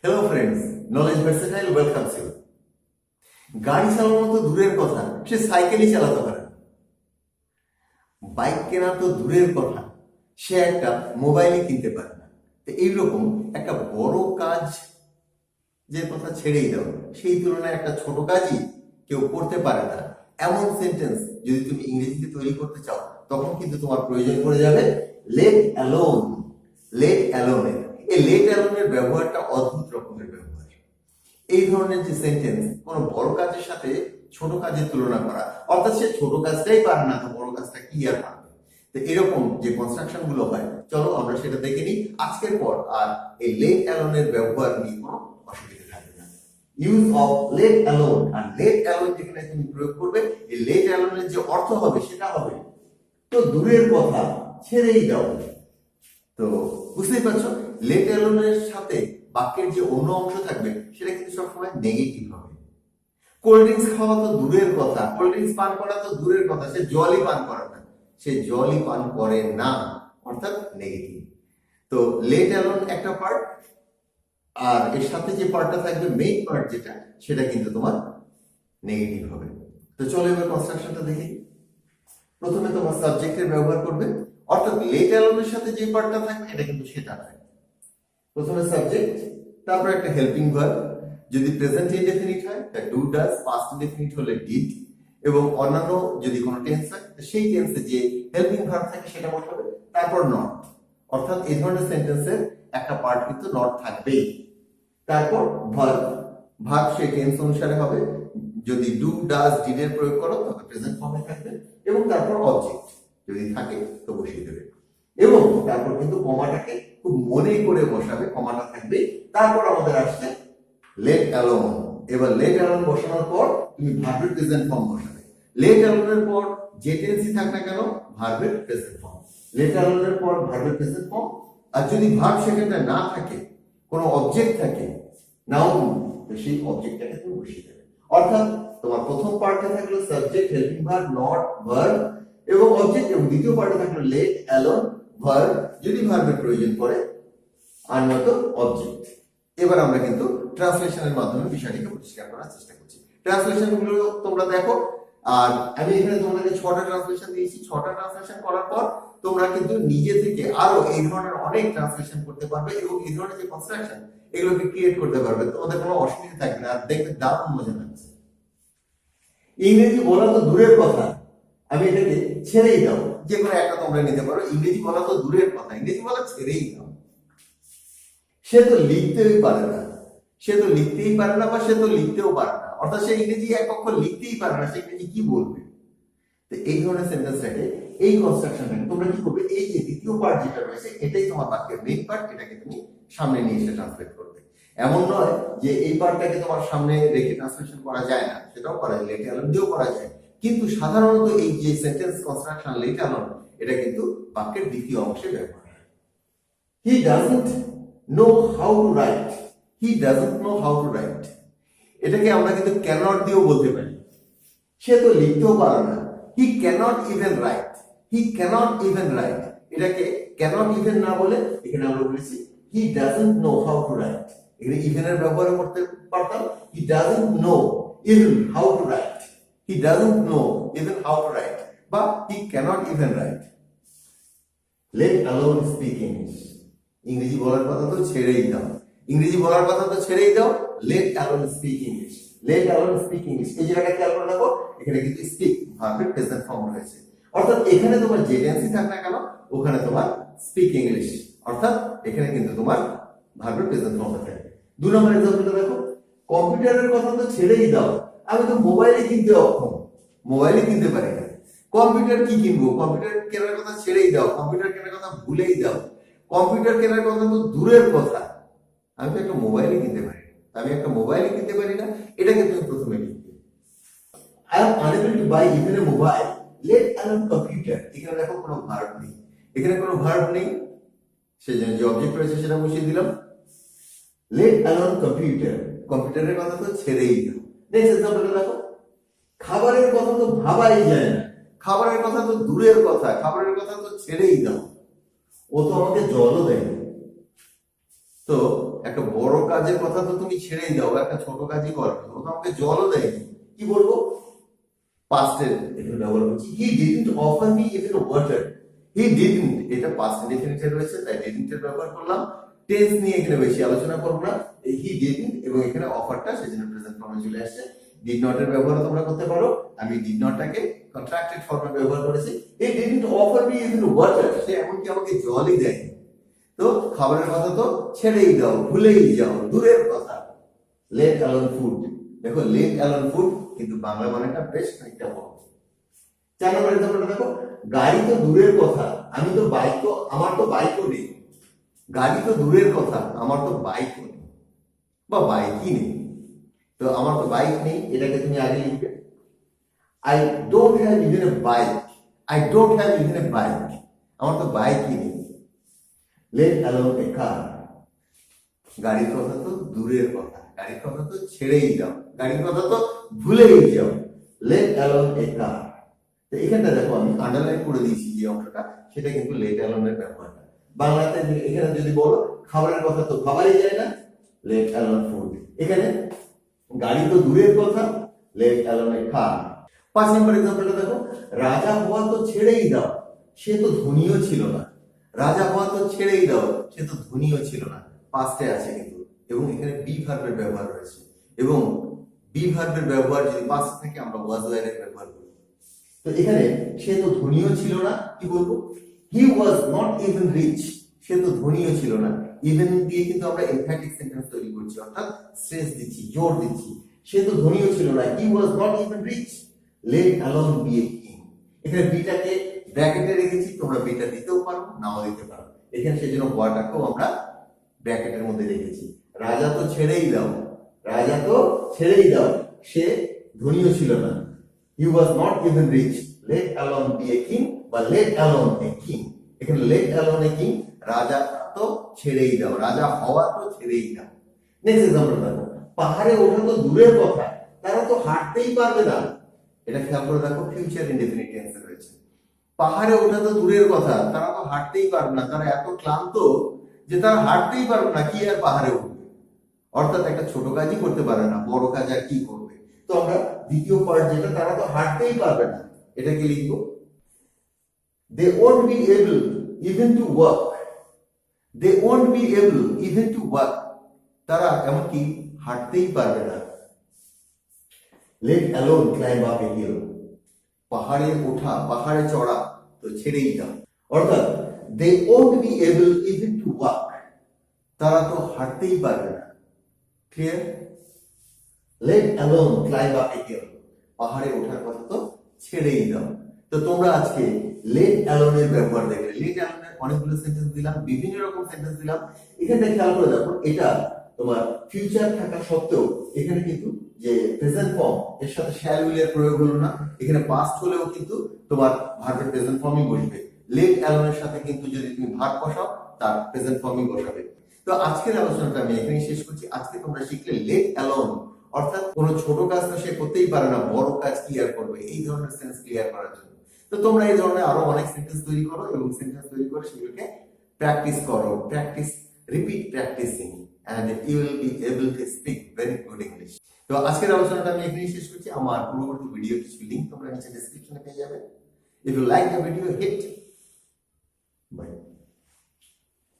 Hello friends, knowledge versatile welcomes you. গাড়ি চালানো তো দূরের কথা, সে সাইকেলই চালাতে পারে না। বাইক কেনা তো দূরের কথা, সে একটা মোবাইলই কিনতে পারে না। তো এইরকম একটা বড় কাজ যে কথা ছেড়েই দাও, সেই তুলনায় একটা ছোট কাজই কেউ করতে পারে না, এমন সেন্টেন্স যদি তুমি ইংরেজিতে তৈরি করতে চাও, তখন কিন্তু তোমার প্রয়োজন পড়ে যাবে লেট অ্যালোন। লেট অ্যালোনের এই লেট অ্যালোনের ব্যবহারটা অদ্ভুত রকমের ব্যবহার। এই ধরনের যে সেন্টেন্স কোনো বড় কাজের সাথে ছোট কাজের তুলনা করা, অর্থাৎ সে ছোট কাজটাই পারে না, তো বড় কাজটা কি আর পারবে। তো এরকম যে কনস্ট্রাকশন গুলো হয়, চলো আমরা সেটা দেখে নিই আজকের পর। আর এই লেট অ্যালোনের ব্যবহার নিয়ে কোনো অসুবিধা থাকবে না। Use of let alone. আর লেট অ্যালোন যেখানে তুমি প্রয়োগ করবে, এই লেট অ্যালোনের যে অর্থ হবে সেটা হবে তো দূরের কথা, ছেড়েই দাও। তো বুঝতেই পারছো, লেট অ্যালোনের সাথে বাক্যের যে অন্য অংশ থাকবে সেটা কিন্তু সবসময় নেগেটিভ হবে। কোল্ড ড্রিঙ্কস খাওয়া তো দূরের কথা, কোল্ড ড্রিঙ্কস পান করা তো দূরের কথা, সে জলই পান করে না, সে জলই পান করে না, অর্থাৎ নেগেটিভ। তো লেট অ্যালোন একটা পার্ট, আর এর সাথে যে পার্টটা থাকবে মেইন পার্ট যেটা, সেটা কিন্তু তোমার নেগেটিভ হবে। তো চলো এবার কনস্ট্রাকশনটা দেখি। প্রথমে তোমার সাবজেক্টের ব্যবহার করবে, অর্থাৎ লেট অ্যালোনের সাথে যে পার্টটা থাকবে এটা কিন্তু সেটা নয়। প্রথমে সাবজেক্ট, তারপর একটা হেল্পিং ভার্ব। যদি প্রেজেন্ট ইনডেফিনিট হয় তা ডু ডাজ, পাস্ট ইনডেফিনিট হলে ডিড, এবং অন্যান্য যদি কোনো টেন্স হয় সেই টেন্সে যে হেল্পিং ভার্ব থাকে সেটা বসাবে, তারপর নট। অর্থাৎ এই ধরনের সেন্টেন্সের একটা পার্ট কিন্তু নট থাকবেই। তারপর ভার্ব, ভার্ব সেই টেন্স অনুসারে হবে। যদি ডু ডাজ ডিড এর প্রয়োগ করো তবে প্রেজেন্ট ফর্মে থাকবে, এবং তারপর অবজেক্ট যদি থাকে তো বসিয়ে দেবে, এবং তারপর কিন্তু কমাটাকে খুব মনে করে বসাবে, কমাটা থাকবে। তারপর আমাদের আসছে লেট অ্যালোন। এবার লেট অ্যালোন বসানোর পর তুমি ভার্বের প্রেজেন্ট ফর্ম বসাবে। লেট অ্যালোনের পর যে টেন্সই থাক না কেন, ভার্বের প্রেজেন্ট ফর্ম। লেট অ্যালোনের পর ভার্বের প্রেজেন্ট ফর্ম। আর যদি ভার্ব সেখানে না থাকে, কোনো অবজেক্ট থাকে, নাউন, তো সেই অবজেক্টটাকে তুমি বসিয়ে দেবে। অর্থাৎ তোমার প্রথম পার্টে থাকলো subject, helping verb, not, verb এবং অবজেক্ট, এবং দ্বিতীয় পার্টে থাকলো লেট অ্যালোন, ভার্ব, যদি ভার্বের প্রয়োজন পড়ে, আর নয়তো অবজেক্ট। এবার আমরা কিন্তু ট্রান্সলেশনের মাধ্যমে বিষয়টিকে পরিষ্কার করার চেষ্টা করছি। ট্রান্সলেশন গুলো তোমরা দেখো, আর আমি এখানে তোমাদেরকে 6টা ট্রান্সলেশন দিয়েছি। 6টা ট্রান্সলেশন করার পর তোমরা কিন্তু নিজে থেকে আরো এই ধরনের অনেক ট্রান্সলেশন করতে পারবে, এবং এই ধরনের যে কনস্ট্রাকশন এগুলোকে ক্রিয়েট করতে পারবে, তোমাদের কোনো অসুবিধা থাকবে না। আর দেখবে দারুণ মজা লাগছে। ইংরেজি বলা তো দূরের কথা, আমি এটাকে ছেড়েই দাও, যে কোনো একটা তোমরা নিতে পারো। ইংরেজি বলা তো দূরের কথা, ইংরেজি বলা ছেড়েই দাও। সে তো লিখতেই পারে না, সে তো লিখতেই পারে না, বা সে তো লিখতেও পারে না, অর্থাৎ সে ইংরেজি এক অক্ষর লিখতেই পারে না, সে ইংরেজি কি বলবে। তো এই ধরনের সেন্টেন্সটাকে, এই কনস্ট্রাকশনটাকে তোমরা কি করবে, এই যে দ্বিতীয় পার্ট যেটা রয়েছে এটাই তোমার বাক্যের মেইন পার্ট, এটাকে তুমি সামনে নিয়ে এসে ট্রান্সলেট করবে। এমন নয় যে এই পার্টটাকে তোমার সামনে রেখে ট্রান্সলেশন করা যায় না, সেটাও করা যায়, লেট অ্যালোন দিয়েও করা যায়। কিন্তু সাধারণত এই যে সেন্টেন্স কনস্ট্রাকশন লেট অ্যালোন, এটা কিন্তু বাক্যের দ্বিতীয় অংশে ব্যবহার হয়। He doesn't know how to write. He doesn't know how to write. এটাকে আমরা কিন্তু cannot দিয়েও বলতে পারি, সে তো লিখতেও পারে না। He cannot even write. He cannot even write. এটাকে cannot even না বলে এখানে আমরা বলেছি he doesn't know how to write. এখানে even এর ব্যবহার করতে পারতাম, he doesn't know even how to write. He doesn't know even how to write, বা he cannot even write. Let alone speak English. ইংরেজি বলার কথা তো ছেড়েই দাও, ইংরেজি বলার কথা তো ছেড়েই দাও। Let alone speak English, let alone speak English. এই জায়গাটা খেয়াল করে দেখো, এখানে কিন্তু স্পিক ভার্বের প্রেজেন্ট ফর্ম রয়েছে, অর্থাৎ এখানে তোমার যে টেন্সই থাক না কেন ওখানে তোমার স্পিক ইংলিশ, অর্থাৎ এখানে কিন্তু তোমার ভার্বের প্রেজেন্ট ফর্ম থাকে। 2 নম্বর এক্সাম্পলটা দেখো, কম্পিউটারের কথা তো ছেড়েই দাও, আমি তো মোবাইলে কিনতে অক্ষম, মোবাইলে কিনতে পারি না। কম্পিউটার কি কিনবো, কম্পিউটার কেনার কথা ছেড়েই দাও, কম্পিউটার কেনার কথা ভুলেই দাও। কম্পিউটার কেনার কথা তো দূরের কথা, আমি তো একটা মোবাইলই কিনতে পারি না, আমি একটা মোবাইলই কিনতে পারি না, এটাকে তুমি প্রথমে লিখবে। I am unable to buy even a mobile, let alone computer. এখানে দেখো কোনো ভার্ব নেই, এখানে কোনো ভার্ব নেই, সেজন্য যে অবজেক্ট রয়েছে সেটা বসিয়ে দিলাম। লেট অ্যালোন কম্পিউটার, কম্পিউটারের কথা তো ছেড়েই দাও। নেক্সট এক্সাম্পলটা দেখো, খাবারের কথা তো ভাবাই যায় না, খাবারের কথা তো দূরের কথা, খাবারের কথা তো ছেড়েই দাও, ও তো আমাকে জলও দেয়। তো একটা বড় কাজের কথা তো তুমি ছেড়েই দাও, একটা ছোট কাজই করো, ও তো আমাকে জলও দেয়নি, কি বলবো? পাস্টের এটা ব্যবহার করছি, হি didn't offer me even water. He didn't, এটা পাস্ট ইনডেফিনিটে রয়েছে তাই ডিডন্ট এর ব্যবহার করলাম। টেন্স নিয়ে এখানে বেশি আলোচনা করব না, হি ডিডন্ট এবং এখানে অফারটা সেজন্য প্রেজেন্ট ফর্মে চলে আসছে। ডিড নট এর ব্যবহার তোমরা করতে পারো, আমি ডিড নটটাকে কন্ট্রাক্টেড ফর্মে ব্যবহার করেছি। He didn't offer me even water, সে এমনকি আমাকে জলই দেয়নি। তো খাবারের কথা তো ছেড়েই দাও, ভুলেই যাও, দূরের কথা। লেট অ্যালোন ফুড, দেখো লেট অ্যালোন ফুড কিন্তু বাংলা মানেটা বেশ খানিকটা বড়। 4 নম্বর এক্সাম্পলটা দেখো, গাড়ি তো দূরের কথা, আমি তো বাইক, তো আমার তো বাইকও নেই। গাড়ি তো দূরের কথা, আমার তো বাইকও নেই বা বাইকই নেই। তো আমার তো বাইক নেই, এটাকে তুমি আগে লিখবে I don't have even a bike. I don't have even a bike, আমার তো বাইকই নেই। লেট অ্যালোন এ কার, গাড়ির কথা তো দূরের কথা, গাড়ির কথা তো ছেড়েই দাও, গাড়ির কথা তো ভুলেই যাও। লেট অ্যালোন এ কার, তো এখানটা দেখো আমি আন্ডারলাইন করে দিয়েছি যে অংশটা, সেটা কিন্তু লেট অ্যালোনের ব্যবহারটা। বাংলাতে এখানে যদি বলো খাবারের কথা তো ভাবাই যায় না, লেট অ্যালোন ফুড। এখানে গাড়ি তো দূরের কথা, লেট অ্যালোন এ কার। 5 নম্বর এক্সাম্পলটা দেখো, রাজা হওয়া তো ছেড়েই দাও, সে তো ধনীও ছিল না। রাজা হওয়া তো ছেড়েই দাও, সে তো ধনীও ছিল না, পাস্টে আছে কিন্তু, এবং এখানে বি ভার্বের ব্যবহার রয়েছে, এবং বি ভার্বের ব্যবহার যদি পাস্ট থেকে আমরা ওয়াজ ওয়ারের ব্যবহার করি। তো এখানে সে তো ধনীও ছিল না, কি বলবো? হি ওয়াজ নট ইভেন রিচ, সে তো ধনীও ছিল না। ইভেন দিয়ে কিন্তু আমরা এমফ্যাটিক সেন্টেন্স তৈরি করছি, অর্থাৎ স্ট্রেস দিচ্ছি, জোর দিচ্ছি। সে তো ধনীও ছিল না, he was not even rich. Let alone be a king, এখানে বিটাকে ব্র্যাকেটে রেখেছি, তোমরা বিটা দিতেও পারো নাও দিতে পারো, এখানে সেজন্য ওয়াটাকেও আমরা ব্র্যাকেটের মধ্যে রেখেছি। রাজা তো ছেড়েই দাও, রাজা তো ছেড়েই দাও, সে ধনীও ছিল না। He was not even rich. Let alone be a king বা let alone a king, এখানে let alone a king, রাজা তো ছেড়েই দাও, রাজা হওয়া তো ছেড়েই দাও। নেক্সট এক্সাম্পল দেখো, পাহাড়ে ওঠা তো দূরের কথা, তারা তো হাঁটতেই পারবে না। এটা খেয়াল করে দেখো, ফিউচার ইনডেফিনিট টেন্সে রয়েছে। পাহাড়ে ওঠা তো দূরের কথা, তারা তো হাঁটতেই পারবে না, তারা এত ক্লান্ত যে তারা হাঁটতেই পারবে না, কি আর পাহাড়ে উঠবে? অর্থাৎ একটা ছোট কাজই করতে পারে না, বড় কাজ আর কি করবে? তো আমরা দ্বিতীয় পার্ট যেটা, তারা তো হাঁটতেই পারবে না, এটাকে লিখবো they won't be able even to walk. They won't be able even to walk, তারা এমনকি হাঁটতেই পারবে না। let alone climb up a hill, পাহাড়ে ওঠা, পাহাড়ে চড়া তো ছেড়েই দাও। অর্থাৎ they won't be able even to walk, তারা তো হাঁটতেই পারবে না। Clear? let alone climb up a hill, পাহাড়ে ওঠার কথা তো ছেড়েই দাও। তো তোমরা আজকে let alone এর ব্যবহার দেখলে, let alone এর অনেকগুলো সেন্টেন্স দিলাম, বিভিন্ন রকম সেন্টেন্স দিলাম। এখানে খেয়াল করে দেখো, এটা তোমার ফিউচার থাকা সত্ত্বেও এখানে কিন্তু যে প্রেজেন্ট ফর্ম এর সাথে শ্যাল উইল এর প্রয়োগ হলো না, এখানে পাস্ট হলেও কিন্তু তোমার ভার্বের প্রেজেন্ট ফর্মই বসবে। let alone এর সাথে কিন্তু যদি তুমি ভার্ব বসাও, তার প্রেজেন্ট ফর্মই বসাবে। তো আজকের আলোচনাটা আমি এখানেই শেষ করছি। আজকে তোমরা শিখলে let alone, অর্থাৎ কোনো ছোট কাজ তো সে করতেই পারে না, বড় কাজ কি আর করবে, এই ধরনের সেন্স ক্লিয়ার করার জন্য। তো তোমরা এই ধরনের আরো অনেক সেন্টেন্স তৈরি করো এবং সেন্টেন্স তৈরি করে সেগুলোকে প্র্যাকটিস করো, practice, repeat practicing, and you will be able to speak very good English. তো আজকের আলোচনাটা আমি এখানেই শেষ করছি। আমার পূর্ববর্তী ভিডিও কিছু লিংক তোমরা নিচে ডেসক্রিপশনে পেয়ে যাবে। If you like the video, hit bye.